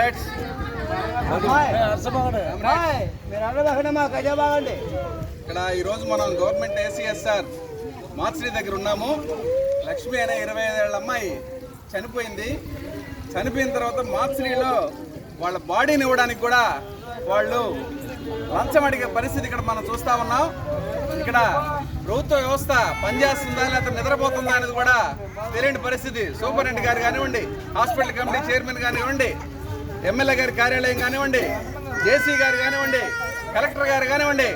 Rights. ఇక్కడ ఈరోజు మనం గవర్నమెంట్ ACSR మార్చిడి దగ్గర ఉన్నాము. లక్ష్మి అనే 25 ఏళ్ల అమ్మాయి చనిపోయింది. చనిపోయిన తర్వాత మార్చిడిలో వాళ్ళ బాడీని ఇవ్వడానికి కూడా వాళ్ళు లంచం అడిగే పరిస్థితి ఇక్కడ మనం చూస్తూ ఉన్నాం. ఇక్కడ ప్రభుత్వ వ్యవస్థ పనిచేస్తుందా లేకపోతే నిద్రపోతుందా అనేది కూడా తెలియని పరిస్థితి. సూపరింటెండెంట్ గారు కానివ్వండి, హాస్పిటల్ కమిటీ చైర్మన్ కానివ్వండి, ఎమ్మెల్యే గారి కార్యాలయం కానివ్వండి, జేసీ గారు కానివ్వండి, కలెక్టర్ గారు కానివ్వండి,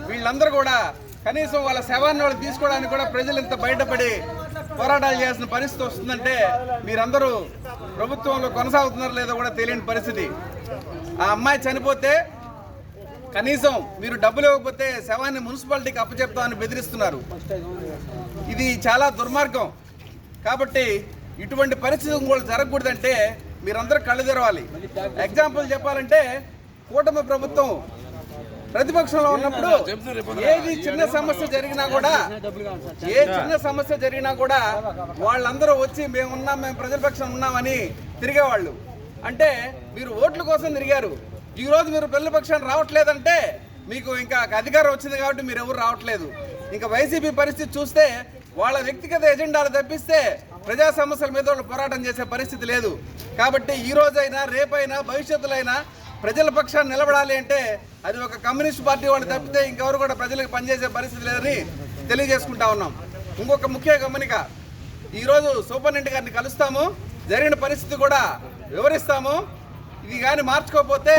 వీళ్ళందరూ కూడా కనీసం వాళ్ళ శవాన్ని వాళ్ళు తీసుకోవడానికి కూడా ప్రజలు ఇంత బయటపడి పోరాటాలు చేయాల్సిన పరిస్థితి వస్తుందంటే మీరందరూ ప్రభుత్వంలో కొనసాగుతున్నారో లేదో కూడా తెలియని పరిస్థితి. ఆ అమ్మాయి చనిపోతే కనీసం మీరు డబ్బులు ఇవ్వకపోతే శవాన్ని మున్సిపాలిటీకి అప్పచెప్తామని బెదిరిస్తున్నారు. ఇది చాలా దుర్మార్గం. కాబట్టి ఇటువంటి పరిస్థితి కూడా జరగకూడదంటే మీరందరూ కళ్ళు తెరవాలి. ఎగ్జాంపుల్ చెప్పాలంటే కూటమి ప్రభుత్వం ప్రతిపక్షంలో ఉన్నప్పుడు ఏది చిన్న సమస్య జరిగినా కూడా వాళ్ళందరూ వచ్చి మేము ప్రజల పక్షం ఉన్నామని తిరిగేవాళ్ళు. అంటే మీరు ఓట్ల కోసం తిరిగారు. ఈరోజు మీరు ప్రజల పక్షాన్ని రావట్లేదంటే మీకు ఇంకా అధికారం వచ్చింది కాబట్టి మీరు ఎవరు రావట్లేదు. ఇంకా వైసీపీ పరిస్థితి చూస్తే వాళ్ళ వ్యక్తిగత ఎజెండాలు తప్పిస్తే ప్రజా సమస్యల మీద వాళ్ళు పోరాటం చేసే పరిస్థితి లేదు. కాబట్టి ఈ రోజైనా రేపైనా భవిష్యత్తులో అయినా ప్రజల పక్షాన్ని నిలబడాలి అంటే అది ఒక కమ్యూనిస్ట్ పార్టీ వాళ్ళు తప్పితే ఇంకెవరు కూడా ప్రజలకు పనిచేసే పరిస్థితి లేదని తెలియజేసుకుంటా ఉన్నాం. ఇంకొక ముఖ్య గమనిక, ఈరోజు సూపరింటెండెంట్ గారిని కలుస్తాము, జరిగిన పరిస్థితి కూడా వివరిస్తాము. ఇది కానీ మార్చుకోకపోతే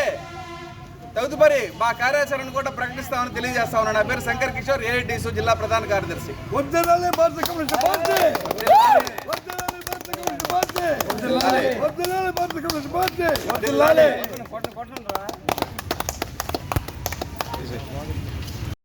తదుపరి మా కార్యాచరణ కూడా ప్రకటిస్తామని తెలియజేస్తా ఉన్నాను. నా పేరు శంకర్ కిషోర్, ఏఐటీసీ జిల్లా ప్రధాన కార్యదర్శి. పార్టీ